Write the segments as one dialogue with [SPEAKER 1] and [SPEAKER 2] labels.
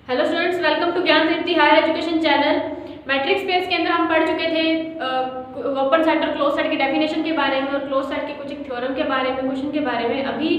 [SPEAKER 1] Hello students, welcome to Gyan Deepti higher education channel. Metric space के अंदर हम पढ़ चुके थे ओपन सेट और क्लोज सेट की डेफिनेशन के बारे में और क्लोज सेट के कुछ एक थ्योरम के बारे में, क्वेश्चन के बारे में। अभी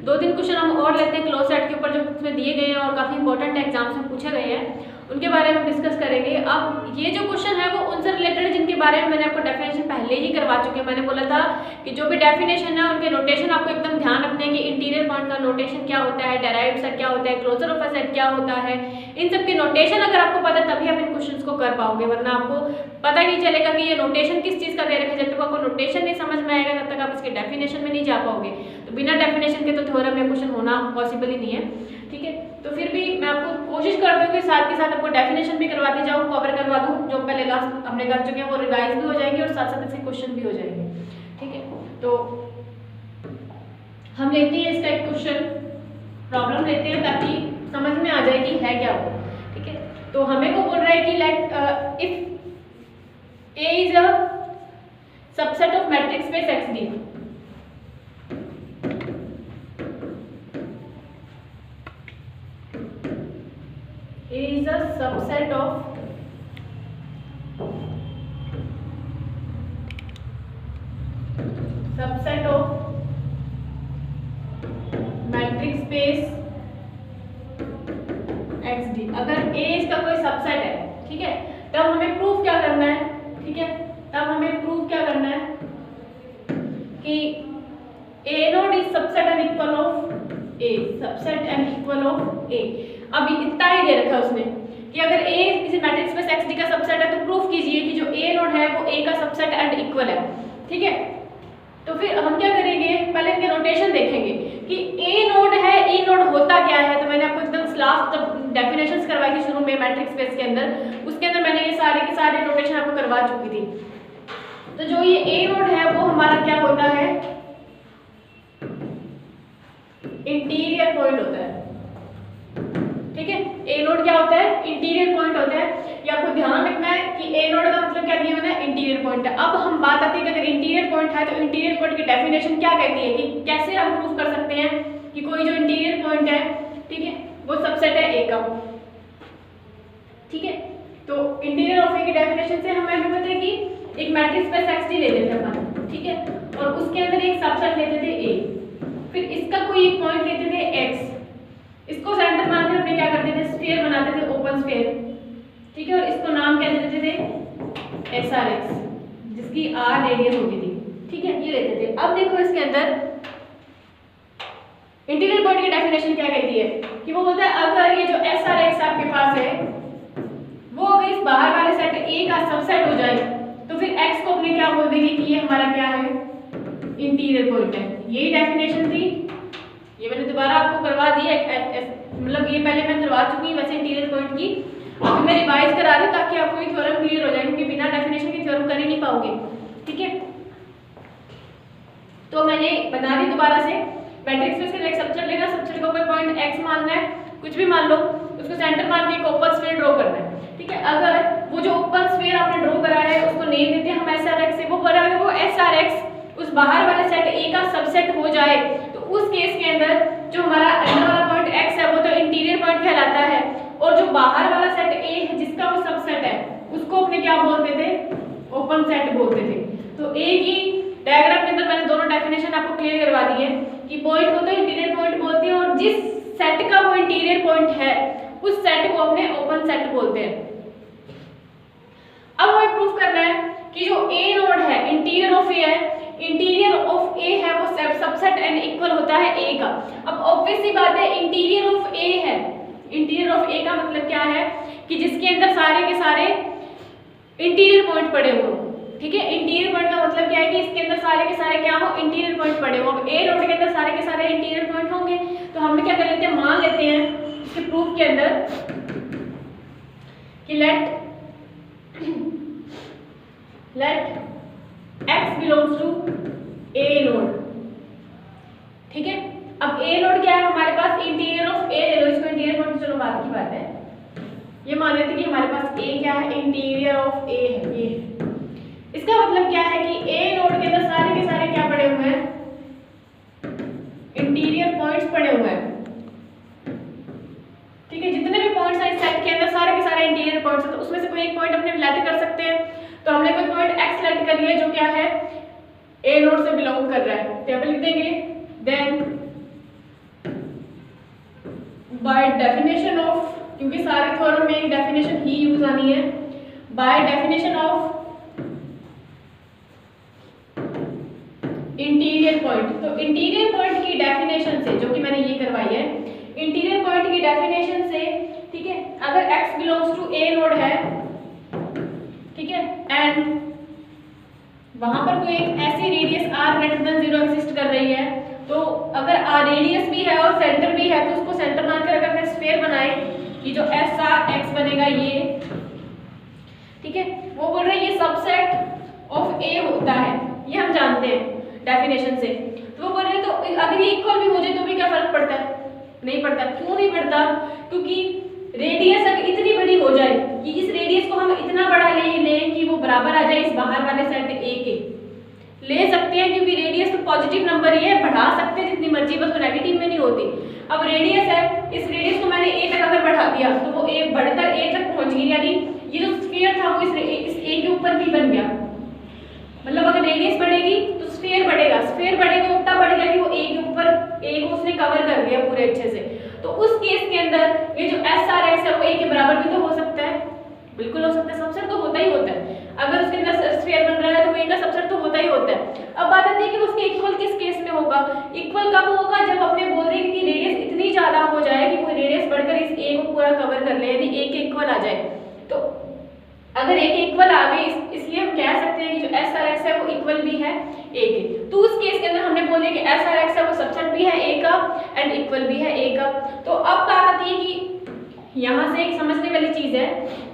[SPEAKER 1] 2-3 क्वेश्चन हम और लेते हैं क्लोज सेट के ऊपर जो उसमें दिए गए हैं और काफ़ी इंपॉर्टेंट एग्जाम्स में पूछे गए हैं, उनके बारे में डिस्कस करेंगे। अब ये जो क्वेश्चन है वो उनसे रिलेटेड है जिनके बारे में मैंने आपको डेफिनेशन पहले ही करवा चुके हैं। मैंने बोला था कि जो भी डेफिनेशन है उनके नोटेशन आपको एकदम ध्यान रखने हैं कि इंटीरियर पॉइंट का नोटेशन क्या होता है, डेराइव्ड सेट क्या होता है, क्लोजर ऑफ अ सेट क्या होता है। इन सब के नोटेशन अगर आपको पता है तभी आप इन क्वेश्चंस को कर पाओगे, वरना आपको पता ही नहीं चलेगा कि ये नोटेशन किस चीज़ का दे रखा है। जब तक आपको नोटेशन नहीं समझ में आएगा तब तक आप इसके डेफिनेशन में नहीं जा पाओगे। तो बिना डेफिनेशन के तो थ्योरम में क्वेश्चन होना पॉसिबल ही नहीं है, ठीक है। तो फिर भी मैं आपको कोशिश करती हूँ कि साथ के साथ आपको डेफिनेशन भी करवाती जाऊँ, कवर करवा दूँ। जो पहले लास्ट हमने कर चुके हैं वो रिवाइज भी हो जाएंगे और साथ साथ इसके क्वेश्चन भी हो जाएंगे, ठीक है। तो हम लेते हैं इसका एक क्वेश्चन प्रॉब्लम लेते हैं ताकि समझ में आ जाए कि है क्या वो, ठीक है। तो हमें को बोल रहा है कि let if A is a subset of matrix space XD, A is a subset of matrix space XD। अगर A इसका कोई सबसेट है, ठीक है, तब हमें प्रूफ क्या करना है, ठीक है, तब हमें प्रूफ क्या करना है कि A naught is subset and equal of A, subset and equal of A। अब इतना ही दे रखा है उसने कि अगर A किसी मैट्रिक्स स्पेस XD का सबसेट है तो प्रूफ कीजिए कि जो A नोड है वो A का सबसेट एंड इक्वल है, ठीक है। तो फिर हम क्या करेंगे, पहले इनके नोटेशन देखेंगे कि A नोड है, E नोड होता क्या है। तो मैंने आपको एकदम लास्ट जब डेफिनेशंस करवाई थी शुरू में मैट्रिक्स स्पेस के अंदर, उसके अंदर मैंने ये सारे के सारे नोटेशन आपको करवा चुकी थी। तो जो ये A नोड है वो हमारा क्या होता है, इंटीरियर पॉइंट होता है, ठीक है। A नोड क्या होता है, इंटीरियर पॉइंट होता है। ये आपको ध्यान रखना है कि A नोड का मतलब क्या दिया हुआ है, इंटीरियर पॉइंट है। अब हम बात आती है कि अगर इंटीरियर पॉइंट है तो इंटीरियर पॉइंट की डेफिनेशन क्या कहती है कि कैसे हम प्रूव कर सकते हैं कि कोई जो इंटीरियर पॉइंट है, ठीक है, वो सबसेट है A का, ठीक है। तो इंटीरियर ऑफ A की डेफिनेशन से हमें भी पता है कि एक मैट्रिक्स स्पेस XD लेते थे अपन, ठीक है, और उसके अंदर एक सबसेट लेते थे A, फिर इसका कोई एक पॉइंट लेते थे X, इसको सेंटर मान के अपने क्या करते थे, स्फीयर बनाते थे, ओपन स्फीयर, ठीक है, और इसको नाम क्या देते थे, SRX, जिसकी R रेडियस होती थी, ठीक है, ये लेते थे। अब देखो इसके अंदर इंटीरियर पॉइंट की डेफिनेशन क्या कहती है कि वो बोलता है अगर ये जो SRX आपके पास है वो अगर इस बाहर वाले सेट A का सबसेट हो जाए तो फिर X को अपने क्या बोल देंगे कि ये हमारा क्या है, इंटीरियर पॉइंट है। यही डेफिनेशन थी, ये मैंने दोबारा आपको करवा दी है, मतलब ये पहले मैं करवा चुकी हूँ वैसे इंटीरियर पॉइंट की, अभी मैं रिवाइज करा रही हूँ ताकि आपको ये थ्योरम क्लियर हो जाए, क्योंकि बिना डेफिनेशन के थ्योरम कर ही नहीं पाओगे, ठीक है। तो मैंने बता दी दोबारा से, मैट्रिक्स स्पेस का एक सबसेट लेना, सबसेट को कोई पॉइंट X मानना है, कुछ भी मान लो, उसको सेंटर मान के एक ओपन स्फीयर ड्रॉ करना है, ठीक है। अगर वो जो ओपन स्फीयर आपने ड्रॉ करा है उसको नेम देते हैं हम SRX से, वो अगर वो SRX उस बाहर वाले सेट A का सबसेट हो जाए तो उस केस के अंदर जो हमारा अंदर वाला पॉइंट X है वो तो इंटीरियर पॉइंट कहलाता है, और जो बाहर वाला सेट A है जिसका वो सबसेट है उसको अपने क्या बोलते थे, ओपन सेट बोलते थे। तो A की डायग्राम के अंदर मैंने दोनों डेफिनेशन आपको क्लियर करवा दी है कि पॉइंट को तो इंटीरियर पॉइंट बोलते हैं और जिस सेट का वो इंटीरियर पॉइंट है उस सेट को अपने ओपन सेट बोलते हैं। अब हमें प्रूफ करना है कि जो A नोड है, इंटीरियर ऑफ A है, इंटीरियर ऑफ A है वो सबसेट एंड इक्वल होता है A का। अब ऑब्वियस सी बात है, इंटीरियर ऑफ A है, इंटीरियर ऑफ A का मतलब क्या है कि जिसके अंदर सारे के सारे इंटीरियर पॉइंट पड़े हुए हो, ठीक है। इंटीरियर पॉइंट का मतलब क्या है कि इसके अंदर सारे के सारे क्या हो, इंटीरियर पॉइंट पड़े हो। अब A नोड के अंदर सारे के सारे इंटीरियर पॉइंट होंगे तो हम क्या कर लेते हैं, मान लेते हैं इसके प्रूफ के अंदर कि let X belongs to A naught, ठीक है। अब A नोड क्या है हमारे पास, इंटीरियर ऑफ A ले लो, इसको इंटीरियर पॉइंट, चलो बात की बात है, ये मान लेते कि हमारे पास A क्या है, इंटीरियर ऑफ A है, ये इसका मतलब क्या है कि A नोड के अंदर सारे के सारे क्या पड़े हुए हैं, इंटीरियर पॉइंट्स पड़े हुए हैं, ठीक है। जितने भी पॉइंट्स हैं सारे इंटीरियर पॉइंट्स हैं, तो उसमें से कोई एक पॉइंट अपने सिलेक्ट कर सकते हैं। तो हमने कोई पॉइंट x सिलेक्ट कर लिया जो क्या है ए नोड से बिलोंग कर रहा है, तो यहाँ पे लिख देंगे देन बाय डेफिनेशन ऑफ, क्योंकि सारे थ्योरम में एक डेफिनेशन ही यूज आनी है, bye definition of interior point. तो इंटीरियर पॉइंट की डेफिनेशन से, जो कि मैंने ये करवाई है, इंटीरियर पॉइंट की डेफिनेशन से, ठीक है, अगर x belongs to A naught है, ठीक है, एंड वहां पर कोई एक ऐसी radius r greater than 0 exist कर रही है, तो अगर r रेडियस भी है और सेंटर भी है, तो उसको सेंटर मानकर अगर मैं स्फीयर बनाए, ये जो SRX बनेगा ये, ठीक है, वो बोल रहे हैं ये सबसेट ऑफ A होता है, ये हम जानते हैं डेफिनेशन से। तो वो बोल रहे हैं तो अगर ये इक्वल भी हो जाए तो भी क्या फर्क पड़ता है? नहीं पड़ता। क्यों नहीं पड़ता? क्योंकि रेडियस अगर इतनी बड़ी हो जाए कि इस रेडियस को हम इतना बड़ा लें कि वो बराबर आ जाए इस बाहर वाले सेट A के, ले सकते हैं, क्योंकि रेडियस तो पॉजिटिव नंबर ही है, बढ़ा सकते हैं जितनी मर्जी, बस वो नेगेटिव में नहीं होती। अब रेडियस है, इस रेडियस को मैंने A तक अगर बढ़ा दिया तो वो A बढ़कर A तक पहुंच गई, यानी ये जो स्फीयर था वो इस A के ऊपर भी बन गया। मतलब अगर रेडियस बढ़ेगी तो स्फीयर बढ़ेगा, स्फीयर बढ़ेगा उतना बढ़ गया कि वो A के ऊपर A को उसने कवर कर दिया पूरे अच्छे से। तो उस केस के अंदर ये जो SRX है वो A के बराबर भी तो हो सकता है, बिल्कुल हो सकता है, सबसेट तो होता ही होता है। अगर उसके अंदर स्फीयर बन रहा है तो A का सबसेट तो होता ही होता है। अब बात आती है कि उसके इक्वल किस केस में होगा? इक्वल कब होगा? जब अपने बोल रहे हैं कि रेडियस इतनी ज्यादा हो जाए कि वो रेडियस बढ़कर इस A को पूरा कवर कर ले, यदि A के इक्वल आ जाए। तो अगर A के इक्वल आ गई, इसलिए हम कह सकते हैं कि जो SRX है वो इक्वल भी है A के। तो उस केस के अंदर हमने बोल दिया कि SRX है वो सबसेट भी है A का एंड इक्वल भी है A का। तो अब बात आती है कि यहाँ से एक समझने वाली चीज है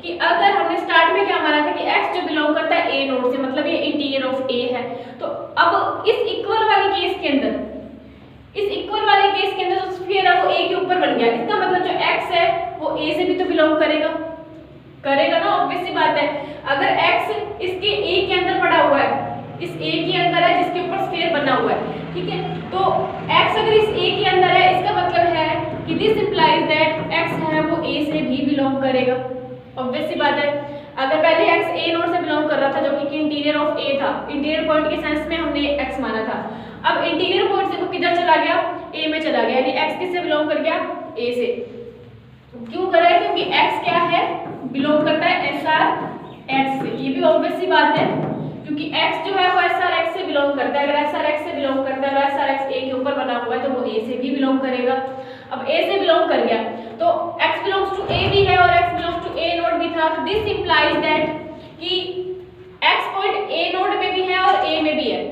[SPEAKER 1] कि अगर हमने स्टार्ट में क्या माना था कि x जो बिलोंग करता है A नोड से, मतलब ये इंटीरियर ऑफ A है, तो अब इस इक्वल वाले केस के अंदर, इस इक्वल वाले केस के अंदर जो स्फीयर है वो A के ऊपर बन गया, इसका मतलब जो x है वो A से भी तो बिलोंग करेगा ना, ऑब्वियस सी बात है। अगर x इसके A के अंदर पड़ा हुआ है, इस A के अंदर है जिसके ऊपर स्फीयर बना हुआ है, ठीक है, तो x अगर इस A के अंदर है, इसका मतलब है कि दिस इंप्लाइज दैट x है वो A से भी बिलोंग करेगा, ऑब्वियस सी बात है। अगर पहले x A नोड से बिलोंग कर रहा था जो कि इंटीरियर ऑफ A था, इंटीरियर पॉइंट के सेंस में हमने x माना था, अब इंटीरियर पॉइंट से वो किधर चला गया? A में चला गया, यानी x किससे बिलोंग कर गया? A से। क्यों कर रहा है? क्योंकि x क्या है? बिलोंग करता है SRX से, ये भी ऑब्वियस सी बात है, क्योंकि x जो है वो SRX से बिलोंग करता है। अगर SRX से बिलोंग करता है और SRX A के ऊपर बना हुआ है तो वो A से भी बिलोंग करेगा। अब A से बिलोंग कर गया तो x बिलोंग्स टू A भी है और x belongs to A naught भी था, तो दिस इंप्लाइज दैट कि x पॉइंट A नोड में भी है और A में भी है,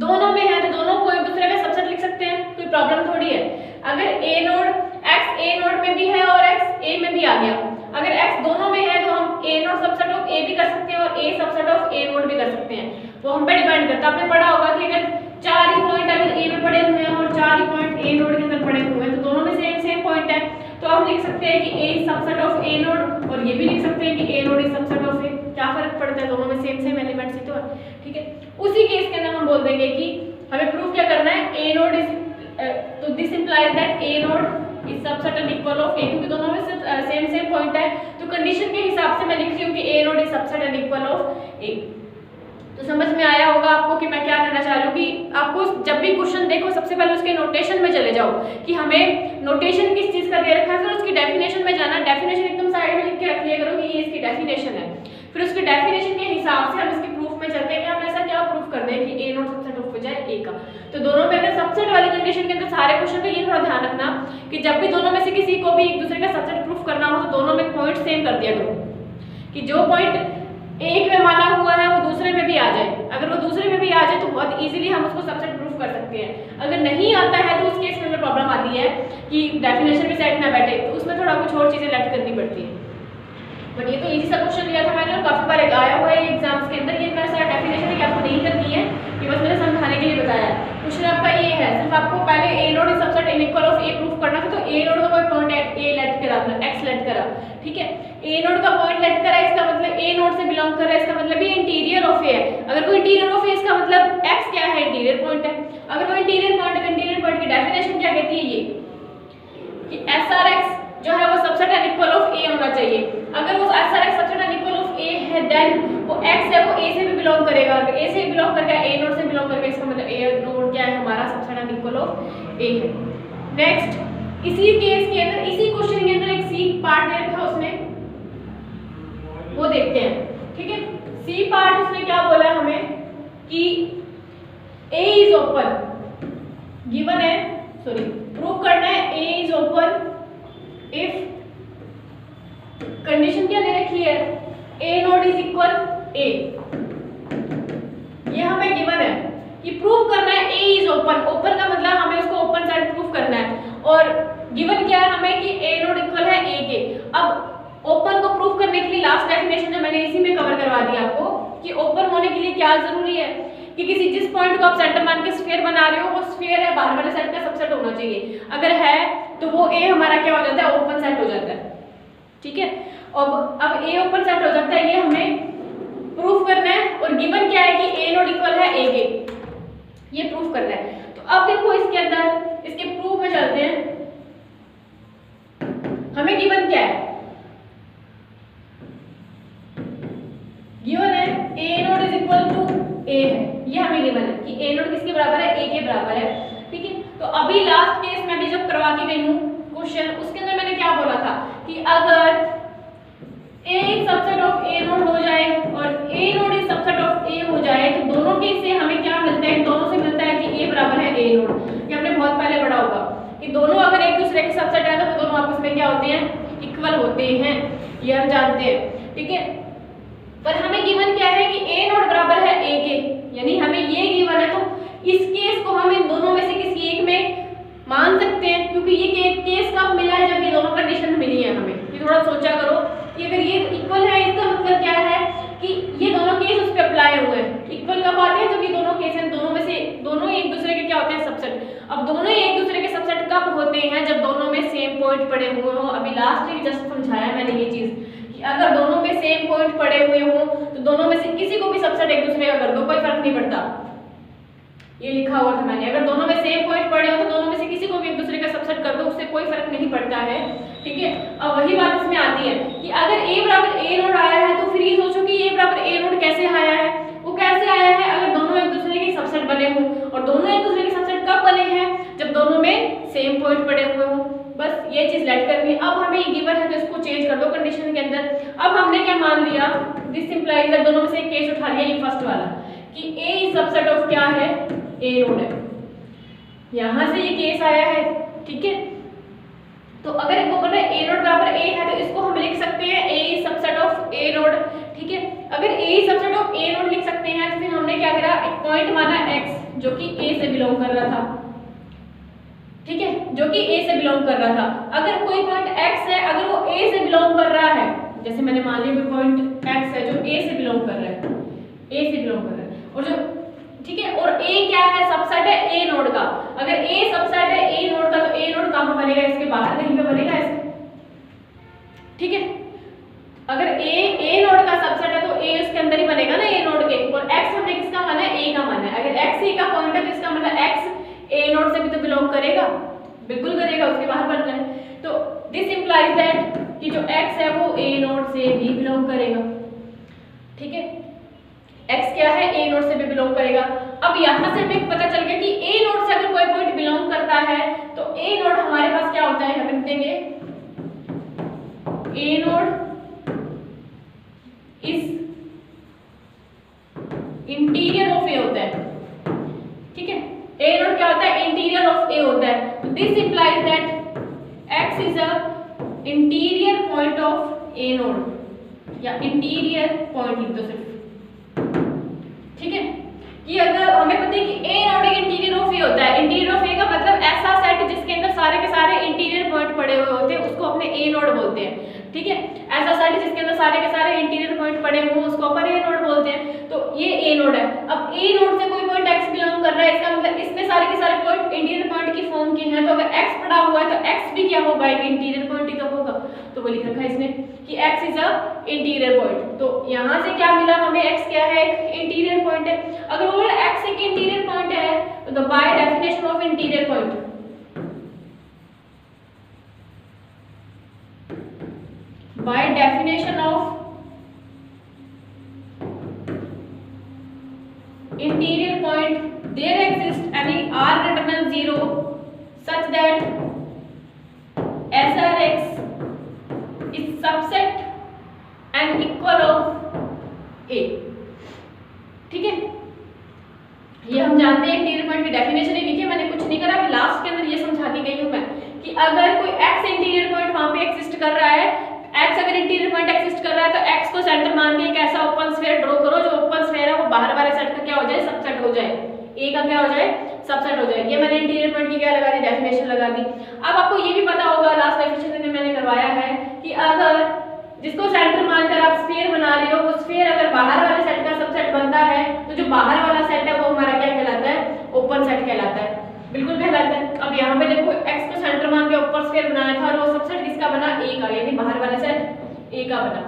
[SPEAKER 1] दोनों में है, तो दोनों को एक दूसरे का सबसेट लिख सकते हैं, कोई प्रॉब्लम थोड़ी है। अगर A node x A naught में भी है और x A में भी आ गया, अगर x दोनों में है तो हम A node subset of A भी कर सकते हैं और A subset of A naught भी कर सकते हैं, वो हम पे डिपेंड करता है। आपने पढ़ा होगा कि अगर 4 ही पॉइंट अगर A में पड़े हुए हैं और 4 ही पॉइंट A नोड के अंदर पड़े हुए हैं, तो दोनों में सेम पॉइंट है, तो हम लिख सकते हैं कि A is subset of A node, और ये भी लिख सकते हैं कि A naught is subset of A। क्या फर्क पड़ता है? दोनों में सेम एलिमेंट्स ही तो है, ठीक है। उसी केस के अंदर हम बोल देंगे कि हमें प्रूफ क्या करना है? A नोड इज, तो this implies that A naught is subset and equal of A, क्योंकि दोनों में सेम पॉइंट है, तो कंडीशन के हिसाब से मैं लिख रही हूँ कि A naught is subset and equal of A। तो समझ में आया होगा आपको कि मैं क्या कहना चाह रही हूँ कि आपको जब भी क्वेश्चन देखो सबसे पहले उसके नोटेशन में चले जाओ कि हमें नोटेशन किस चीज का दे रखा है, फिर उसकी डेफिनेशन में जाना। डेफिनेशन एकदम साइड में लिख के रख लिया करो कि ये इसकी डेफिनेशन है, फिर उसके डेफिनेशन के हिसाब से हम इसके प्रूफ में चलते हैं कि हम ऐसा क्या प्रूफ कर दें कि A नोट सबसेट ऑफ हो जाए A का। तो दोनों में अगर सबसेट वाली कंडीशन के अंदर सारे क्वेश्चन में ये थोड़ा ध्यान रखना कि जब भी दोनों में से किसी को भी एक दूसरे का सबसेट प्रूफ करना हो तो दोनों में पॉइंट सेम कर दिया करो, कि जो पॉइंट एक में माना हुआ है वो दूसरे में भी आ जाए। अगर वो दूसरे में भी आ जाए तो बहुत इजीली हम उसको सबसेट प्रूफ कर सकते हैं। अगर नहीं आता है तो उस केस में प्रॉब्लम आती है कि डेफिनेशन में सेट ना बैठे, तो उसमें थोड़ा कुछ और चीजें लेट करनी पड़ती है। बट ये तो इजी सा क्वेश्चन दिया था मैंने और काफी बार आया हुआ है एग्जाम्स के अंदर। ये मेरा सारा डेफिनेशन है कि आपको नहीं करनी है, ये बस मैंने समझाने के लिए बताया है। क्वेश्चन आपका ये है, सिर्फ आपको पहले A naught is subset inequal of A proof करना था, तो A नोड का कोई पॉइंट A लेट करा, x लेट करा, ठीक है। A नोड का पॉइंट लेट करा, इसका मतलब A नोड से बिलोंग कर रहा है, इसका मतलब ये इंटीरियर ऑफ A है। अगर कोई इंटीरियर ऑफ A, इसका मतलब x क्या है? इंटीरियर पॉइंट है। अगर वो इंटीरियर पॉइंट है, इंटीरियर पॉइंट की डेफिनेशन क्या कहती है? ये कि SRX जो है वो subset and equal of A होना चाहिए। अगर वो देन वो x है वो a से भी बिलोंग करेगा। अगर a से बिलोंग करके a नोड से बिलोंग करके इसका मतलब a नोड क्या है हमारा subset of equal of a है। नेक्स्ट इसी केस के अंदर इसी क्वेश्चन के अंदर एक सी पार्ट दे रखा उसने, वो देखते हैं। ठीक है, सी पार्ट उसने क्या बोला हमें कि a इज ओपन गिवन है, सॉरी प्रूव करना है a is open if condition क्या दे रखी है a naught is equal a, ये हमें गिवन है कि प्रूव करना है a इज ओपन। ओपन का मतलब हमें उसको ओपन साइड प्रूव करना है और गिवन क्या है हमें कि a नोड इक्वल है a के। अब ओपन को प्रूव करने के लिए लास्ट डेफिनेशन जो मैंने इसी में कवर करवा दिया आपको कि ओपन होने के लिए क्या जरूरी है कि किसी जिस पॉइंट को आप सेंटर मान के स्फीयर बना रहे हो वो स्फीयर है बाहर वाले सेट का सबसेट होना चाहिए। अगर है तो वो a हमारा क्या हो जाता है ओपन सेट हो जाता है। ठीक है, अब a ओपन सेट हो जाता है, ये हमें प्रूफ करना है और गिवन क्या है कि a नोड इक्वल है a के, ये प्रूफ करना है। तो अब देखो इसके अंदर इसके प्रूफ में चलते हैं। हमें गिवन क्या है, गिवन है a naught is equal to a है, ये हमें गिवन है कि a नोड किसके बराबर है a के बराबर है। ठीक है, तो अभी लास्ट केस में भी जब करवा के गई हूँ क्वेश्चन, उसके अंदर मैंने क्या बोला था कि अगर a एक सबसेट ऑफ a नोड हो जाए और a नोड एक सबसेट ऑफ a हो जाए तो दोनों के से हमें क्या मिलता है, दोनों से मिलता है कि a बराबर है a नोड। ये हमने बहुत पहले पढ़ा होगा कि दोनों अगर एक दूसरे के सबसेट है तो वो दोनों आपस में क्या होते हैं, इक्वल होते हैं, ये हम जानते हैं। ठीक है, पर हमें गिवन क्या है कि a नोड बराबर है a के, यानी हमें ये गिवन है तो इस केस को हम इन दोनों में से किसी एक में मान सकते हैं क्योंकि ये केस कब मिला है जब ये दोनों कंडीशन मिली है हमें। ये थोड़ा सोचा करो कि अगर ये इक्वल है इसका मतलब क्या है कि ये दोनों केस उस पे अप्लाई हुए हैं। इक्वल कब आते हैं, जब ये दोनों केस हैं, दोनों में से दोनों एक दूसरे के क्या होते हैं, सबसेट। अब दोनों ही एक दूसरे के सबसेट कब होते हैं, जब दोनों में सेम पॉइंट पड़े हुए हो। अभी लास्ट में जस्ट समझाया मैंने ये चीज कि अगर दोनों में सेम पॉइंट पड़े हुए हो तो दोनों में से किसी को भी सबसेट एक दूसरे का कर दो, कोई फर्क नहीं पड़ता। ये लिखा हुआ था मैंने, अगर दोनों में सेम पॉइंट पड़े हो तो दोनों में से किसी को भी एक दूसरे का सबसेट कर दो, उससे कोई फर्क नहीं पड़ता है। ठीक है, अब वही बात इसमें आती है कि अगर a बराबर a नोड आया है तो फिर ये सोचो कि a बराबर a नोड कैसे आया है। वो कैसे आया है, अगर दोनों एक दूसरे के सबसेट बने हों, और दोनों एक दूसरे के सबसेट कब बने हैं, जब दोनों में सेम पॉइंट पड़े हुए हों। बस ये चीज लेट करनी है। अब हमें ये गिवन है तो इसको चेंज कर दो कंडीशन के अंदर। अब हमने क्या मान लिया, दिस इंप्लाइज दैट दोनों में से एक केस उठा लिया, ये फर्स्ट वाला कि a इज सबसेट ऑफ क्या है, a नोड है। यहां से ये केस आया है। ठीक है, तो अगर वो बोल रहा है a नोड बराबर a है तो इसको हम लिख सकते हैं a is subset of a naught. ठीक है, अगर a is subset of a node लिख सकते हैं तो फिर हमने क्या करा, एक पॉइंट माना x जो कि a से बिलोंग कर रहा था। ठीक है, जो कि a से बिलोंग कर रहा था। अगर कोई पॉइंट x है, अगर वो a से बिलोंग कर रहा है, जैसे मैंने मान लिया कोई पॉइंट x है जो a से बिलोंग कर रहा है, a से बिलोंग कर रहा है, और जो ठीक है, और a क्या है, सबसेट है a नोड का। अगर a सबसेट है a नोड का तो a नोड कहां बनेगा, इसके बाहर कहीं पे बनेगा इसके। ठीक है, अगर a नोड का सबसेट है तो a उसके अंदर ही बनेगा ना a नोड के, और x हमने किसका माना है, a का माना है। अगर x a का पॉइंट है तो इसका मतलब x a नोड से भी तो बिलोंग करेगा, बिल्कुल करेगा, उसके बाहर बन रहा है। तो दिस इंप्लाइज दैट कि जो x है वो a नोड से भी बिलोंग करेगा। ठीक है, x क्या है, a नोड से भी बिलोंग करेगा। अब यहाँ से हमें पता चल गया कि a नोड से अगर कोई पॉइंट बिलोंग करता है तो a नोड हमारे पास क्या होता है, हम देंगे a naught is interior of a होता है। ठीक है, a नोड क्या होता है, इंटीरियर ऑफ a होता है। तो this implies that x is a interior point of a node, या इंटीरियर पॉइंट लिख दो सिर्फ। ठीक है, कि अगर हमें पता है कि a नोड एक इंटीरियर ऑफ a होता है। इंटीरियर ऑफ a का मतलब ऐसा सेट जिसके अंदर सारे के सारे इंटीरियर पॉइंट पड़े हुए होते हैं, उसको अपने a नोड बोलते हैं। ठीक है, ऐसा सेट जिसके अंदर सारे के सारे इंटीरियर पॉइंट पड़े हुए हैं, उसको अपन a नोड बोलते हैं। तो ये a नोड है। अब a नोड से कोई पॉइंट x बिलोंग कर रहा है, इसका मतलब इसमें सारे के सारे पॉइंट इंटीरियर पॉइंट की फॉर्म के हैं। तो अगर x पड़ा हुआ है तो x भी क्या होगा, एक इंटीरियर पॉइंट ही तो होगा। तो वो लिख रखा है इसने कि x is a interior point. तो यहाँ से क्या मिला हमें, x क्या है, एक इंटीरियर पॉइंट है। अगर वो x एक इंटीरियर पॉइंट है तो by definition of interior point, by definition of interior point there exist any r greater than 0 such that SRX is subset and equal of A। ठीक है, ये हम जानते हैं इंटीरियर पॉइंट की डेफिनेशन ही लिखी है, मैंने कुछ नहीं करा, अभी लास्ट के अंदर ये समझा के गई हूं मैं कि अगर कोई x इंटीरियर पॉइंट वहां पे एग्जिस्ट कर रहा है, x अगर इंटीरियर पॉइंट एग्जिस्ट कर रहा है तो x को सेंटर मान के एक ऐसा ओपन स्फीयर ड्रॉ करो जो ओपन स्फीयर है वो बाहर वाले सेट का क्या हो जाए, सबसेट हो जाए, A का क्या हो जाए, सबसेट हो जाए। ये मैंने इंटीरियर पॉइंट की क्या लगा दी, डेफिनेशन लगा दी। अब आपको ये भी पता होगा लास्ट डेफिनेशन में मैंने करवाया है कि अगर जिसको सेंटर मानकर आप स्फीयर बना रहे हो वो स्फीयर अगर बाहर वाले सेट का सबसेट बनता है तो जो बाहर वाला सेट है वो हमारा क्या कहलाता है, ओपन सेट कहलाता है, बिल्कुल कहलाता है। अब यहाँ पे देखो x को सेंटर मान के ऊपर स्फीयर बनाया था और वो सबसेट किसका बना, A का, यानी बाहर वाला सेट A का बना।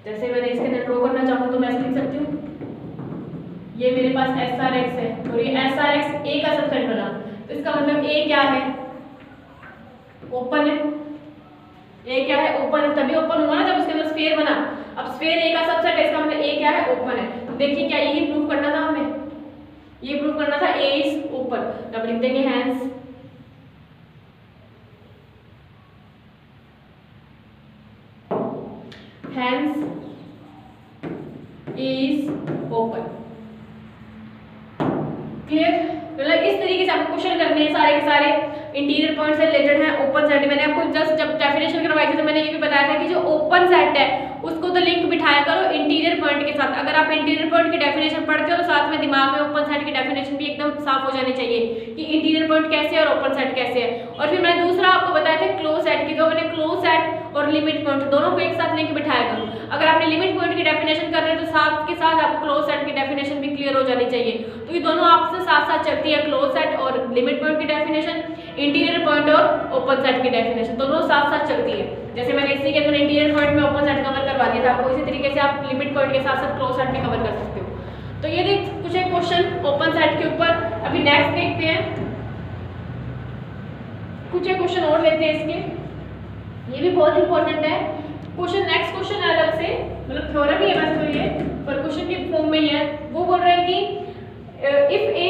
[SPEAKER 1] जैसे मैंने इसके अंदर ड्रॉ करना चाहूँ तो मैं ऐसे लिख सकती हूँ, ये मेरे पास SRX है और ये SRX A का सबसेट बना, तो इसका मतलब A क्या है, ओपन है। A क्या है, ओपन है, तभी ओपन हुआ ना जब उसके अंदर स्फीयर बना। अब स्फीयर A का सबसेट है, इसका मतलब A क्या है, ओपन है। तो देखिए क्या यही प्रूफ करना था हमें, ये प्रूफ करना था A इज ओपन। तब लिख देंगे hence A is open. Clear, मतलब इस तरीके से आपको क्वेश्चन करने हैं, सारे के सारे इंटीरियर पॉइंट से रिलेटेड है। ओपन सेट मैंने आपको जस्ट जब डेफिनेशन करवाई थी तो मैंने ये भी बताया था कि जो ओपन सेट है उसको तो लिंक बिठाया करो इंटीरियर पॉइंट के साथ। अगर आप इंटीरियर पॉइंट की डेफिनेशन पढ़ते हो तो साथ में दिमाग में ओपन सेट की डेफिनेशन भी एकदम साफ हो जानी चाहिए कि इंटीरियर पॉइंट कैसे है और ओपन सेट कैसे है। और फिर मैंने दूसरा आपको बताया था क्लोज सेट की, तो मैंने क्लोज सेट और लिमिट पॉइंट दोनों को एक साथ लिंक बिठाया करो। अगर आपने लिमिट पॉइंट की डेफिनेशन कर रहे हो तो साथ के साथ आपको क्लोज सेट की डेफिनेशन भी क्लियर हो जानी चाहिए। तो ये दोनों आपसे साथ साथ चलती है, क्लोज सेट और लिमिट पॉइंट की डेफिनेशन, इंटीरियर पॉइंट और ओपन सेट की डेफिनेशन दोनों साथ साथ चलती है। जैसे मैंने इसी के अंदर इंटीरियर पॉइंट में ओपन सेट कवर करवा दिया था आपको, इसी तरीके से आप लिमिट पॉइंट के साथ साथ क्लोज सेट भी कवर कर सकते हो। तो ये देख कुछ एक क्वेश्चन ओपन सेट के ऊपर। अभी नेक्स्ट देखते हैं, कुछ एक क्वेश्चन और लेते हैं इसके, ये भी बहुत इंपॉर्टेंट है क्वेश्चन। नेक्स्ट क्वेश्चन है अलग से, मतलब थ्योरम ही है वैसे तो ये, पर क्वेश्चन की फॉर्म में ही है। वो बोल रहे हैं कि if A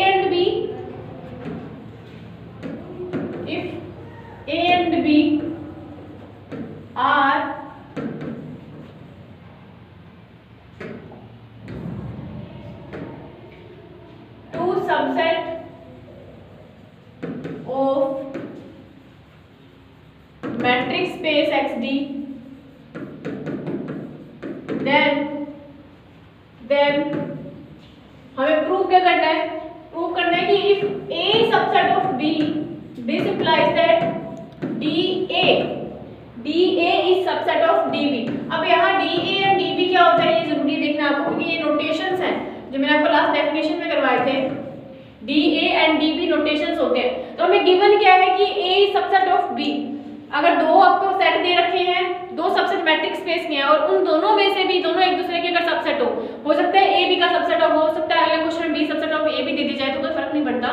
[SPEAKER 1] and B are two subset of matrix space XD, then हमें प्रूव क्या करना है, प्रूव करना है कि if A is subset of B, this implies that DA is subset of DB। अब यहाँ DA और DB क्या होता है ये जरूरी देखना आपको, क्योंकि ये नोटेशंस हैं जो मैंने आपको लास्ट डेफिनेशन में करवाए थे। DA एंड DB नोटेशंस होते हैं। तो हमें गिवन क्या है कि A is subset of B। अगर दो आपको सेट दे रखे हैं, दो सबसेट मैट्रिक्स स्पेस में है और उन दोनों में से भी दोनों एक दूसरे के अगर सबसेट हो सकता है A B का सबसेट हो सकता है अगले क्वेश्चन में B सबसेट ऑफ A भी दे दी जाए तो कोई फर्क नहीं पड़ता।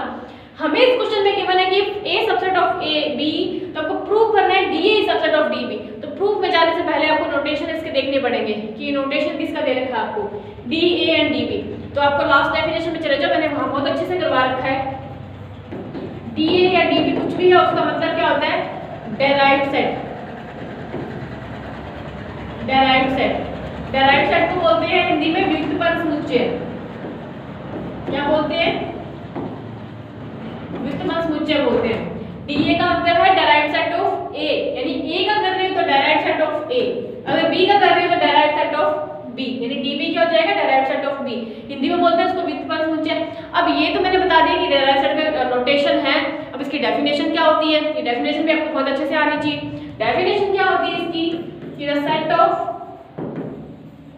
[SPEAKER 1] हमें इस क्वेश्चन में गिवन है कि A subset of A B, तो आपको प्रूव करना है DA is subset of DB। तो प्रूफ में जाने से पहले आपको नोटेशन इसके देखने पड़ेंगे कि नोटेशन किसका दे रखा है आपको, DA एंड DB। तो आपको लास्ट डेफिनेशन में चले जाओ, मैंने वहां बहुत अच्छे से करवा रखा है। DA या DB कुछ भी है उसका मतलब क्या होता है, डेराइव्ड सेट। डेराइव्ड सेट को बोलते हैं हिंदी में व्युत्पन्न समुच्चय। क्या बोलते हैं, व्युत्पन्न समुच्चय बोलते हैं। DA का मतलब है डेराइव्ड सेट ऑफ A, यानी A का कर रहे हो तो डेराइव्ड सेट ऑफ A, अगर B का कर रहे हो तो डेराइव्ड सेट ऑफ B, यानी DB क्या हो जाएगा, derived set of B। Hindi में बोलते हैं इसको व्युत्पन्न समुच्चय। अब ये तो मैंने बता दिया कि डेराइव्ड सेट का नोटेशन है। अब इसकी डेफिनेशन क्या होती है, ये डेफिनेशन भी आपको बहुत अच्छे से आनी चाहिए। डेफिनेशन क्या होती है इसकी, कि the set of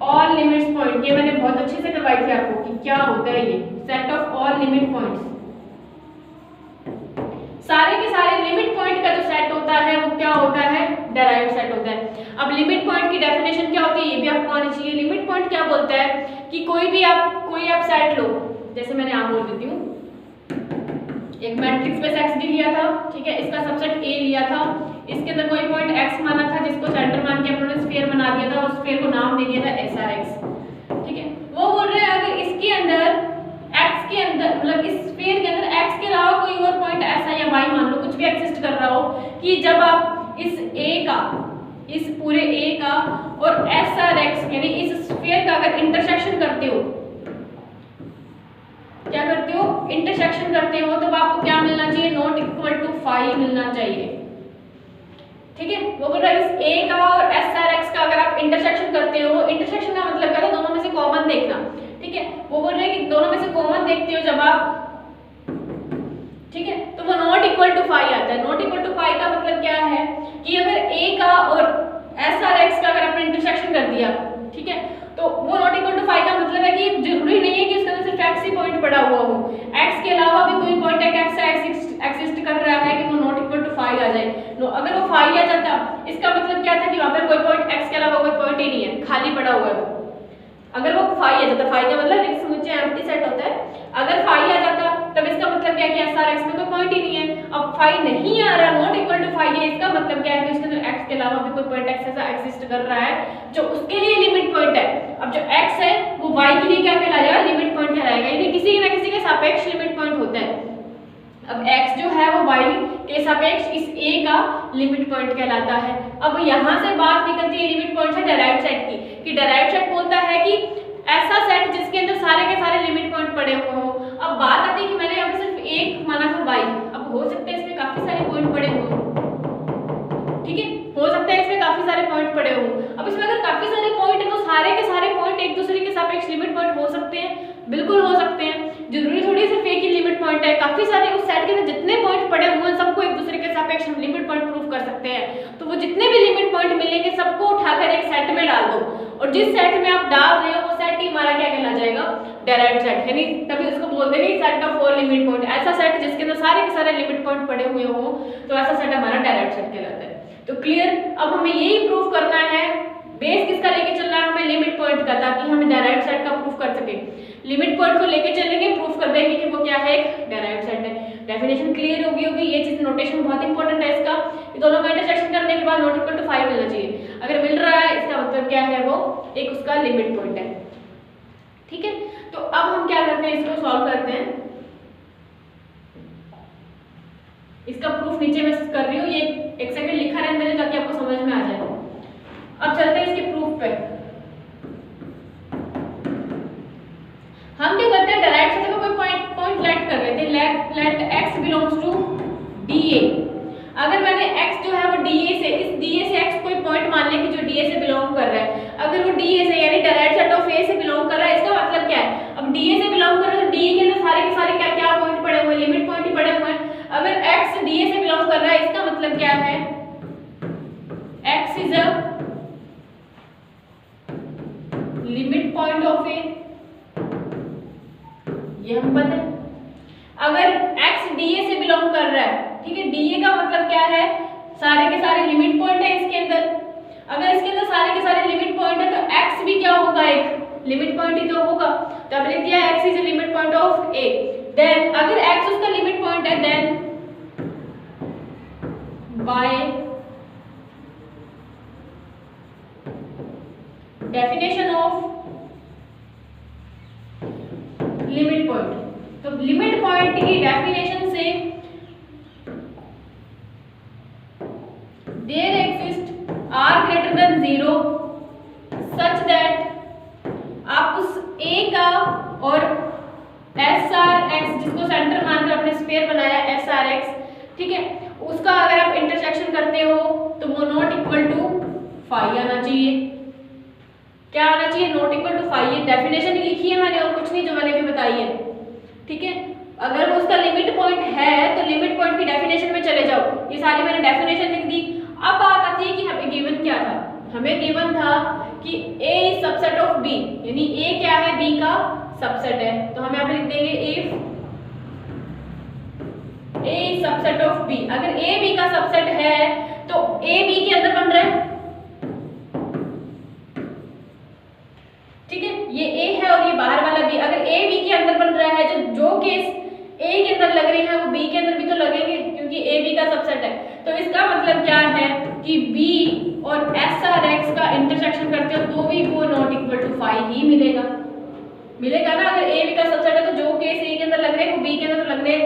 [SPEAKER 1] all limits point, ये मैंने बहुत अच्छे से करवाई थी आपको कि क्या होता है ये set of all limit points. सारे के सारे लिमिट पॉइंट का जो सेट होता है वो क्या होता है, डेराइव्ड सेट होता है। अब लिमिट पॉइंट की डेफिनेशन क्या होती है ये भी आपको आनी चाहिए। लिमिट पॉइंट क्या बोलता है कि कोई आप सेट लो, जैसे मैंने आप बोल देती हूँ एक मैट्रिक्स स्पेस XD लिया था, ठीक है, इसका सबसेट A लिया था, इसके अंदर कोई पॉइंट X माना था जिसको सेंटर मान के उन्होंने स्फीयर बना दिया था और स्फीयर को नाम दे दिया था SRX, ठीक है। वो बोल रहे हैं अगर इसके भी एग्जिस्ट कर रहा हो कि जब आप इस ए का, इस पूरे ए का और एस आर एक्स यानी इस स्फीयर का अगर इंटरसेक्शन करते हो, क्या करते हो, इंटरसेक्शन करते हो, तो आपको क्या मिलना चाहिए, नॉट इक्वल टू फाई मिलना चाहिए। ठीक है, वो बोल रहा है इस ए का और एस आर एक्स का अगर आप इंटरसेक्शन करते हो, इंटरसेक्शन का मतलब क्या है, दोनों में से कॉमन देखना। ठीक है, वो बोल रहे हैं कि दोनों में से कॉमन देखते हो जब आप, ठीक है, तो वो नॉट इक्वल टू फाई आता है। नॉट इक्वल टू फाई का मतलब क्या है कि अगर ए का और एस आर एक्स का अगर आपने इंटरसेक्शन कर दिया, ठीक है, तो वो नॉट इक्वल टू फाई का मतलब है कि जरूरी नहीं है कि उसके अंदर सिर्फ एक्स ही पॉइंट पड़ा हुआ हो, एक्स के अलावा भी कोई पॉइंट एक्सिस्ट कर रहा है कि वो नॉट इक्वल टू फाई आ जाए। अगर वो फाई आ जाता, इसका मतलब क्या था कि वहां पर कोई पॉइंट एक्स के अलावा कोई पॉइंट ही नहीं है, खाली पड़ा हुआ है वो। अगर वो फाई आ जाता, फाई का मतलब एक समुच्चय एम्प्टी सेट होता है, अगर फाई आ जाता तब इसका मतलब क्या है कि एस आर एक्स में कोई पॉइंट ही नहीं है। अब फाई नहीं आ रहा, नॉट इक्वल टू फाई है, इसका मतलब क्या है कि उसके अंदर एक्स के अलावा भी कोई पॉइंट एक्स ऐसा एग्जिस्ट कर रहा है जो उसके लिए लिमिट पॉइंट है। अब जो एक्स है वो वाई के लिए क्या कहलाएगा, लिमिट पॉइंट कहलाएगा, यानी किसी न किसी के सापेक्ष लिमिट पॉइंट होता है। अब x जो है वो y के सापेक्ष इस a का लिमिट पॉइंट कहलाता है। अब यहाँ से बात निकलती है लिमिट पॉइंट से डेराइव्ड सेट की, कि डेराइव्ड सेट बोलता है कि ऐसा सेट जिसके अंदर सारे के सारे लिमिट पॉइंट पड़े हुए हो। अब बात आती है कि मैंने यहाँ पे सिर्फ एक माना था y, अब हो सकता है इसमें काफी सारे पॉइंट पड़े हुए, ठीक है, हो सकता है इसमें काफी सारे पॉइंट पड़े हो। अब इसमें अगर काफी सारे पॉइंट है तो सारे के सारे पॉइंट एक दूसरे के सापेक्ष लिमिट पॉइंट हो सकते हैं, बिल्कुल हो सकते हैं, जरूरी थोड़ी सिर्फ एक ही लिमिट पॉइंट है, काफी सारे उस सेट के अंदर जितने पॉइंट पड़े हुए हैं सबको एक दूसरे के सापेक्ष हम लिमिट पॉइंट प्रूव कर सकते हैं। तो वो जितने भी लिमिट पॉइंट मिलेंगे सबको उठाकर एक सेट में डाल दो, और जिस सेट में आप डाल रहे हो वो सेट ही हमारा क्या कहला जाएगा, डेराइव्ड सेट, यानी तभी उसको बोलते हैं set of all limit point. ऐसा सेट जिसके अंदर सारे के सारे लिमिट पॉइंट पड़े हुए हो तो ऐसा सेट हमारा डेराइव्ड सेट कहलाता है। तो क्लियर, अब हमें यही प्रूव करना है, बेस किसका लेके चलना है, हमें लिमिट पॉइंट का, ताकि हम डेराइव्ड सेट का प्रूफ कर सके। लिमिट पॉइंट को लेके चलेंगे, प्रूफ कर देंगे कि वो क्या है, एक डेराइव्ड सेट है। डेफिनेशन क्लियर होगी। ये चीज नोटेशन बहुत इंपॉर्टेंट है इसका, कि दोनों का इंटरसेक्शन करने के बाद नॉट इक्वल टू 5 मिलना चाहिए। अगर मिल रहा है इसका मतलब क्या है, वो एक उसका लिमिट पॉइंट है। ठीक है, तो अब हम क्या करते हैं, इसको सॉल्व करते हैं। इसका प्रूफ नीचे मैं कर रही हूँ, ये एक सेकंड लिखा रहने दें ताकि आपको समझ में आ जाए। अब चलते हैं इसके प्रूफ पे। हम क्या करते हैं, डायरेक्ट सेट का कोई पॉइंट लेट कर लेते हैं, let x belongs to dA। अगर मैंने x जो है वो dA से, इस dA से x कोई पॉइंट मान लें कि जो dA से बिलोंग कर रहा है, अगर वो dA से यानी डायरेक्ट सेट ऑफ A से बिलोंग कर रहा है, इसका मतलब क्या है, अब dA से बिलोंग कर रहा है तो dA के अंदर सारे के सारे क्या क्या पॉइंट पड़े हुए हैं, लिमिट पॉइंट ही पड़े हुए हैं। अगर x dA से बिलोंग कर रहा है, इसका मतलब क्या है, x is a limit point of A, ये हम पता है। अगर x dA से बिलोंग कर रहा है, ठीक है, dA का मतलब क्या है, सारे के सारे लिमिट पॉइंट है इसके अंदर। अगर इसके अंदर सारे के सारे लिमिट पॉइंट है तो x भी क्या होगा, एक लिमिट पॉइंट ही तो होगा। तो अब लिख दिया x is a limit point of A। Then अगर x उसका लिमिट पॉइंट है, then by definition of limit point, तो लिमिट पॉइंट की डेफिनेशन से there exist r greater than 0 such that आप उस a का और SRX जिसको सेंटर मानकर अपने स्फीयर बनाया SRX, ठीक है, उसका अगर आप इंटरसेक्शन करते हो तो वो नॉट इक्वल टू फाई आना चाहिए। क्या आना चाहिए, नॉट इक्वल टू फाई। ये डेफिनेशन ही लिखी है मैंने और कुछ नहीं, जो मैंने भी बताई है। ठीक है, अगर वो उसका लिमिट पॉइंट है तो लिमिट पॉइंट की डेफिनेशन में चले जाओ। ये सारी मैंने डेफिनेशन लिख दी। अब बात आती है कि हमें गिवन क्या था, हमें गिवन था कि A is subset of B, यानी A क्या है, B का सबसेट है। तो हम यहाँ पे लिख देंगे if A is subset of B। अगर A B का सबसेट है तो A B के अंदर बन रहा है, ठीक है, ये A है और ये बाहर वाला B। अगर A B के अंदर बन रहा है, जो केस A के अंदर लग रहे हैं वो B के अंदर भी तो लगेंगे, क्योंकि A B का सबसेट है। तो इसका मतलब क्या है कि B और SRX का इंटरसेक्शन करते हो तो भी वो नॉट इक्वल टू फाई ही मिलेगा, मिलेगा ना। अगर A B का सबसेट है तो जो केस A के अंदर लग रहे हैं वो B के अंदर तो लगने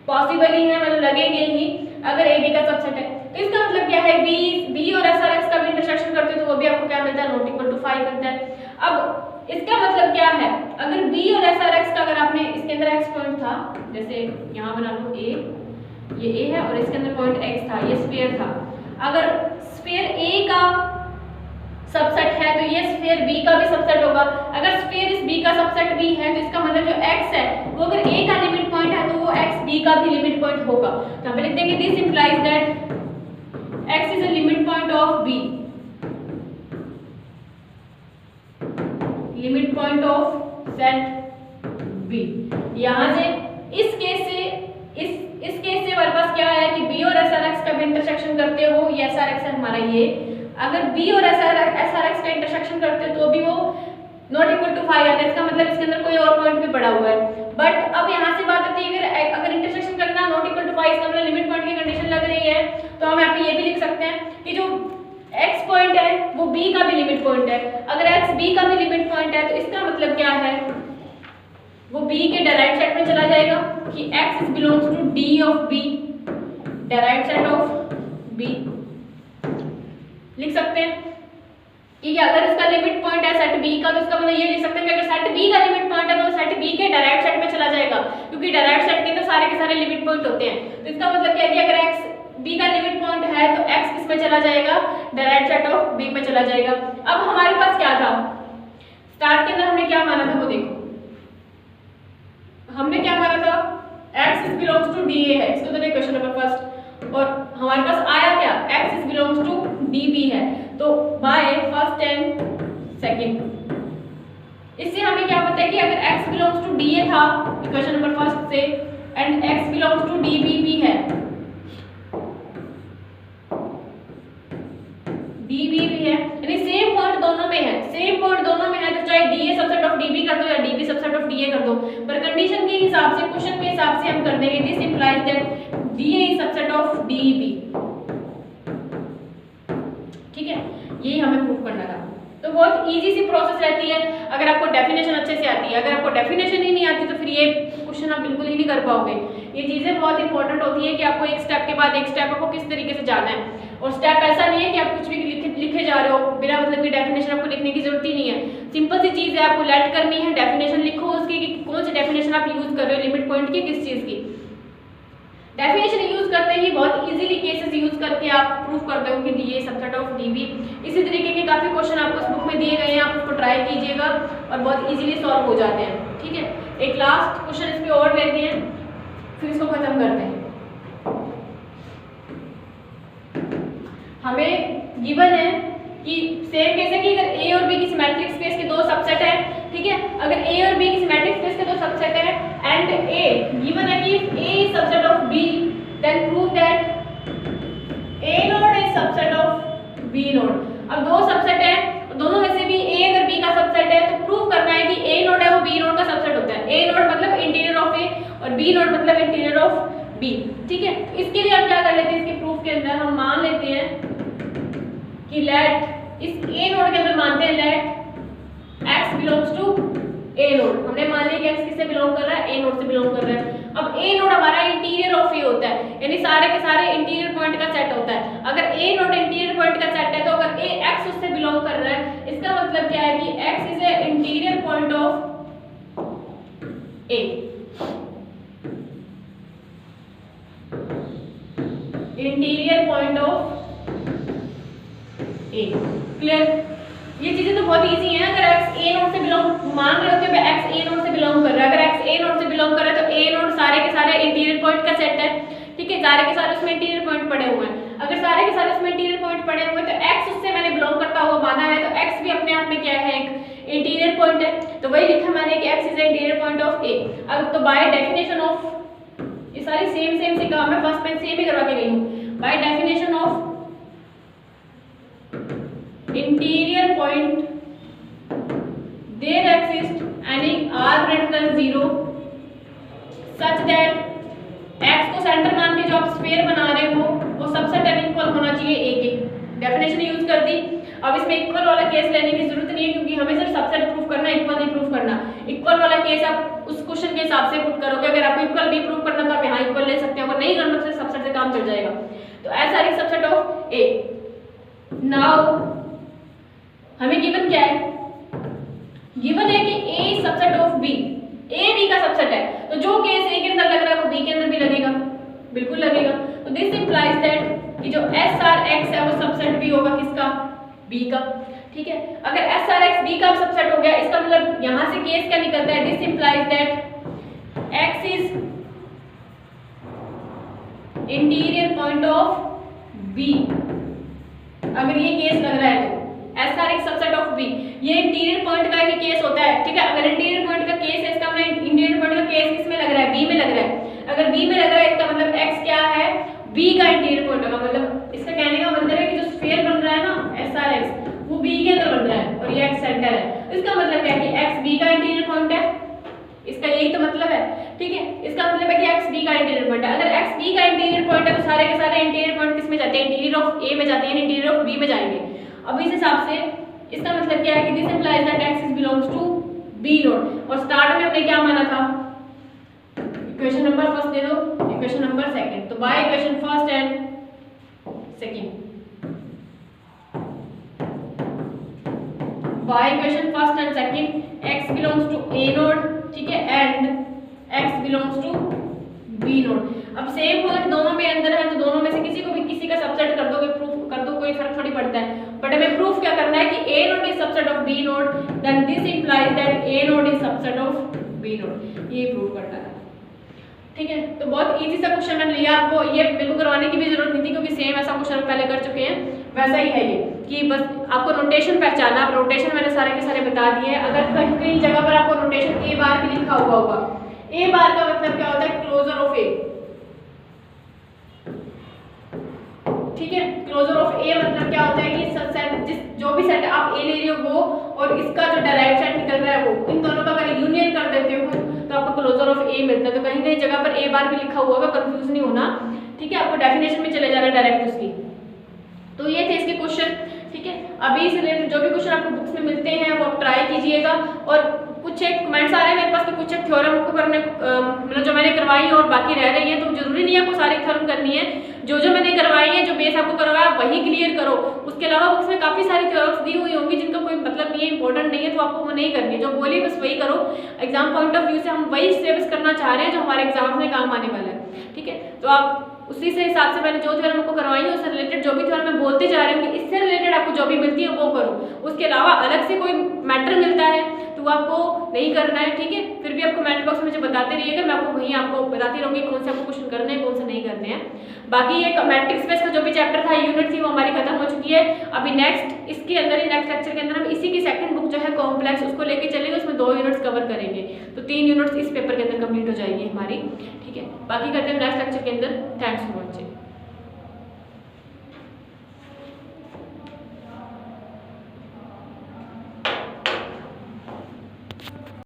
[SPEAKER 1] पॉसिबल ही है, मतलब लगेंगे ही। अगर ए बी का सबसेट है। तो इसका मतलब क्या है, बी और एस आर एक्स का भी इंटरसेक्शन करते हो तो वो भी आपको क्या मिलता है, नॉट इक्वल टू 5 मिलता है। अब इसका मतलब क्या है, अगर बी और एस आर एक्स का अगर आपने इसके अंदर एक्स पॉइंट था, जैसे यहाँ बना लो ए, ये ए है और इसके अंदर पॉइंट एक्स था, ये स्फीयर था। अगर स्फीयर ए का सबसेट है तो ये स्फीयर बी का भी सबसेट होगा। अगर स्फीयर इस बी का सबसेट भी है तो इसका मतलब जो x है वो अगर a का लिमिट पॉइंट है तो वो x b का भी लिमिट पॉइंट होगा। तो यहाँ पे लिख देंगे this implies that x is a limit point of b, limit point of set b। यहाँ से इस केस से हमारे पास क्या है कि b और SRX का भी इंटरसेक्शन करते हो, ये SRX है हमारा, ये अगर b और SRX का इंटरसेक्शन करते हो तो भी वो नॉट इक्वल टू 5 आता है। इसका मतलब इसके अंदर कोई और पॉइंट भी पड़ा हुआ है। बट अब यहाँ से बात आती है अगर इंटरसेक्शन करना नॉट इक्वल टू 5 इसका मतलब लिमिट पॉइंट की कंडीशन लग रही है, तो हम यहाँ पे ये भी लिख सकते हैं कि जो x पॉइंट है वो b का भी लिमिट पॉइंट है। अगर x b का भी लिमिट पॉइंट है तो इसका मतलब क्या है, वो b के डायरेक्ट सेट में चला जाएगा कि x is belongs to d of b, direct set of b लिख सकते हैं। ठीक है, अगर इसका लिमिट पॉइंट है सेट b का तो इसका मतलब ये लिख सकते हैं कि अगर सेट b का लिमिट पॉइंट है तो सेट b के डायरेक्ट सेट में चला जाएगा, क्योंकि डायरेक्ट सेट के अंदर सारे के सारे लिमिट पॉइंट होते हैं। तो इसका मतलब क्या है कि अगर x b का लिमिट पॉइंट है तो x किस में चला जाएगा, डायरेक्ट सेट ऑफ b में चला जाएगा। अब हमारे पास क्या था, स्टार्ट के अंदर हमने क्या माना था वो देखो, हमने क्या माना था x is belongs to dA है, इसको तो क्वेश्चन नंबर फर्स्ट, और हमारे पास आया क्या x is belongs to dB है। तो बाय फर्स्ट एंड सेकंड इससे हमें क्या पता है कि अगर x बिलोंग्स टू dA था इक्वेशन नंबर फर्स्ट से and x belongs to dB भी है, dB भी है, यानी सेम पॉइंट दोनों में है, सेम पॉइंट दोनों में है, तो चाहे dA सबसेट ऑफ dB कर दो या dB सबसेट ऑफ dA कर दो, पर कंडीशन के हिसाब से, क्वेश्चन के हिसाब से हम कर देंगे this implies that dA is subset of dB। ठीक है, यही हमें प्रूव करना था। तो बहुत इजी सी प्रोसेस रहती है अगर आपको डेफिनेशन अच्छे से आती है। अगर आपको डेफिनेशन ही नहीं आती तो फिर ये क्वेश्चन आप बिल्कुल ही नहीं कर पाओगे। ये चीजें बहुत इंपॉर्टेंट होती है कि आपको एक स्टेप के बाद एक स्टेप आपको किस तरीके से जाना है, और स्टेप ऐसा नहीं है कि आप कुछ भी लिखे जा रहे हो बिना मतलब की डेफिनेशन आपको लिखने की जरूरत ही नहीं है। सिंपल सी चीज है, आपको लेट करनी है, डेफिनेशन लिखो उसकी कि कौन सी डेफिनेशन आप यूज कर रहे हो, लिमिट पॉइंट की किस चीज की। डेफिनेशन यूज करते ही बहुत इजीली केसेस यूज करके आप प्रूफ करते हो कि dA सबसेट ऑफ dB। इसी तरीके के काफी क्वेश्चन आपको इस बुक में दिए गए हैं, आप उसको ट्राई कीजिएगा और बहुत इजीली सॉल्व हो जाते हैं। ठीक है, एक लास्ट क्वेश्चन इस पे और लेते हैं फिर इसको खत्म करते हैं। हमें गिवन है कि सेम कैसे कि अगर A और B की सिमेट्रिक स्पेस के दो सबसेट है, ठीक है, अगर A और B की सिमेट्रिक स्पेस के दो सबसेट है एंड A गिवन है कि A is subset of B, then prove that A naught is subset of B naught. अब दो सबसेट है, दोनों में से भी A अगर B का सबसेट है तो प्रूव करना है कि A नोड है वो B नोड का सबसेट होता है। A नोड मतलब इंटीरियर ऑफ A और B नोड मतलब इंटीरियर ऑफ B। ठीक है, इसके लिए हम क्या कर लेते हैं, इसके प्रूफ के अंदर हम मान लेते हैं कि लेट इस A नोड के अंदर मानते हैं let x belongs to A naught. हमने मान लिया कि x किससे बिलोंग कर रहा है, A नोड से बिलोंग कर रहा है। अब A नोड हमारा इंटीरियर ऑफ A होता है, यानी सारे के सारे इंटीरियर पॉइंट का सेट होता है। अगर A नोड इंटीरियर पॉइंट का सेट है तो अगर x उससे बिलोंग कर रहा है, इसका मतलब क्या है कि x is a interior point of A। Interior point of A। Clear? ये चीजें तो बहुत इजी हैं। अगर x A नोड से बिलोंग मान रहे होते हो x A नोड से बिलोंग कर रहा है, अगर x A नोड से बिलोंग कर रहा है तो A नोड सारे के सारे इंटीरियर पॉइंट का सेट है। ठीक है, सारे के सारे उसमें इंटीरियर पॉइंट पड़े हुए हैं। अगर सारे के सारे उसमें इंटीरियर पॉइंट पड़े हुए हैं तो x उससे मैंने बिलोंग करता हुआ माना है, तो x भी अपने आप में क्या है, एक इंटीरियर पॉइंट है। तो वही लिखा मैंने कि x is interior point of A। अब तो बाय डेफिनेशन ऑफ, ये सारी सेम से काम है, फर्स्ट पेज सेम ही करवा के गई हूँ। Bye definition of interior point there exists any r greater than 0 such that x को सेंटर मान के जो आप स्फीयर बना रहे हो वो सबसेट अनइक्वल होना चाहिए A के। डेफिनेशन यूज कर दी। अब इसमें इक्वल वाला केस लेने की जरूरत नहीं है, क्योंकि हमें सिर्फ सबसेट प्रूफ करना है, इक्वल नहीं प्रूफ करना। इक्वल वाला केस आप उस क्वेश्चन के हिसाब से पुट करोगे, अगर आपको इक्वल भी प्रूफ करना तो आप यहाँ इक्वल ले सकते हो, अगर नहीं करना तो सबसेट से काम चल जाएगा। तो S R is subset of A. Now हमें गिवन क्या है, गिवन है कि A is subset of B, A B का सबसेट है, तो जो केस ए के अंदर लग रहा है वो बी के अंदर भी लगेगा, बिल्कुल लगेगा। तो दिस इंप्लाइज दैट कि जो एस आर एक्स है वो सबसेट भी होगा किसका, बी का, ठीक है। अगर एस आर एक्स बी का सबसेट हो गया, इसका मतलब यहां से केस क्या निकलता है, this implies that x is interior point of B. अगर ये केस लग रहा है तो S R X subset of B, ये इंटीरियर पॉइंट का ही केस होता है, ठीक है। अगर इंटीरियर पॉइंट का केस है, इसका मतलब इंटीरियर पॉइंट का केस किसमें लग रहा है, बी में लग रहा है। अगर बी में लग रहा है इसका मतलब एक्स क्या है, बी का इंटीरियर पॉइंट होगा। मतलब इसका कहने का मतलब है कि जो स्फीयर बन रहा है ना एस आर एक्स, वो बी के अंदर बन रहा है और ये एक्स सेंटर है। इसका मतलब क्या है कि एक्स बी का इंटीरियर पॉइंट है, इसका यही तो मतलब है, ठीक है। इसका मतलब है कि एक्स बी का इंटीरियर पॉइंट है। अगर एक्स बी का इंटीरियर पॉइंट है तो सारे के सारे इंटीरियर पॉइंट किस में जाते हैं, इंटीरियर ऑफ ए में जाते हैं, इंटीरियर ऑफ बी में जाएंगे। अब इस हिसाब से इसका मतलब क्या है कि this implies that x is belongs to B naught. और स्टार्ट में हमने क्या माना था, इक्वेशन नंबर फर्स्ट दे दो, इक्वेशन नंबर सेकंड। तो by equation first and second, by equation first and second x belongs to a naught, ठीक है, and x belongs to b naught. अब सेम पॉइंट दोनों में अंदर है, तो दोनों में से किसी को भी किसी का सबसेट कर दोगे, प्रूफ कर दो, कोई फर्क थोड़ी पड़ता है। बट हमें प्रूफ क्या करना है कि a naught is subset of b naught, then this implies that a naught is subset of b naught, ये प्रूफ करना है, ठीक है। तो बहुत इजी सा क्वेश्चन मैंने लिया, आपको ये बिल्कुल करवाने की भी जरूरत नहीं थी, क्योंकि सेम ऐसा क्वेश्चन पहले कर चुके हैं, वैसा ही है ये, कि बस आपको नोटेशन पहचाना। आप नोटेशन मैंने सारे के सारे बता दिए हैं। अगर कहीं कहीं जगह पर आपको नोटेशन ए बार भी लिखा हुआ होगा, ए बार का मतलब क्या होता है, क्लोजर ऑफ ए, ठीक है। क्लोजर ऑफ ए मतलब क्या होता है कि सेट, जिस जो भी सेट आप ए ले रहे हो वो और इसका जो डायरेक्ट सेट निकल रहा है वो, इन दोनों का अगर यूनियन कर देते हो तो आपको क्लोजर ऑफ ए मिलता है। तो कहीं कहीं जगह पर ए बार भी लिखा हुआ होगा, कंफ्यूज नहीं होना, ठीक है। आपको डेफिनेशन में चले जाना है डायरेक्ट उसकी। तो ये थे इसके क्वेश्चन, ठीक है। अभी से रिलेटेड जो भी क्वेश्चन आपको बुक्स में मिलते हैं वो आप ट्राई कीजिएगा। और कुछ एक कमेंट्स आ रहे हैं मेरे पास कि कुछ एक थ्योरम को करने, मतलब जो मैंने करवाई है और बाकी रह रही है, तो जरूरी नहीं है आपको सारी थ्योरम करनी है। जो जो मैंने करवाई है, जो बेस आपको करवाया वही क्लियर करो। उसके अलावा बुक्स में काफी सारी थ्योरम्स दी हुई होंगी जिनका कोई मतलब नहीं है, इंपॉर्टेंट नहीं है, तो आपको वो नहीं करनी है। जो बोली बस वही करो। एग्जाम पॉइंट ऑफ व्यू से हम वही सिलेबस करना चाह रहे हैं जो हमारे एग्जाम में काम आने वाला है, ठीक है। तो आप उसी से हिसाब से मैंने जो थ्योरम आपको करवाई है उससे रिलेटेड जो भी थ्योरम मैं बोलते जा रही हूँ, इससे रिलेटेड आपको जो भी मिलती है वो करो। उसके अलावा अलग से कोई मैटर मिलता है तो वो आपको नहीं करना है, ठीक है। फिर भी आपको कमेंट बॉक्स में मुझे बताते रहिएगा, मैं आपको वहीं आपको बताती रहूँगी कौन से आपको क्वेश्चन करने हैं, कौन से नहीं करने हैं। बाकी ये मैट्रिक्स स्पेस का जो भी चैप्टर था, यूनिट थी, वो हमारी खत्म हो चुकी है। अभी नेक्स्ट इसके अंदर ही नेक्स्ट लेक्चर के अंदर हम इसी की सेकंड बुक जो है कॉम्प्लेक्स, उसको लेके चलेंगे। उसमें 2 यूनिट्स कवर करेंगे, तो 3 यूनिट्स इस पेपर के अंदर कंप्लीट हो जाएगी हमारी, ठीक है। बाकी करते हैं नेक्स्ट लेक्चर के अंदर। Thanks for watching.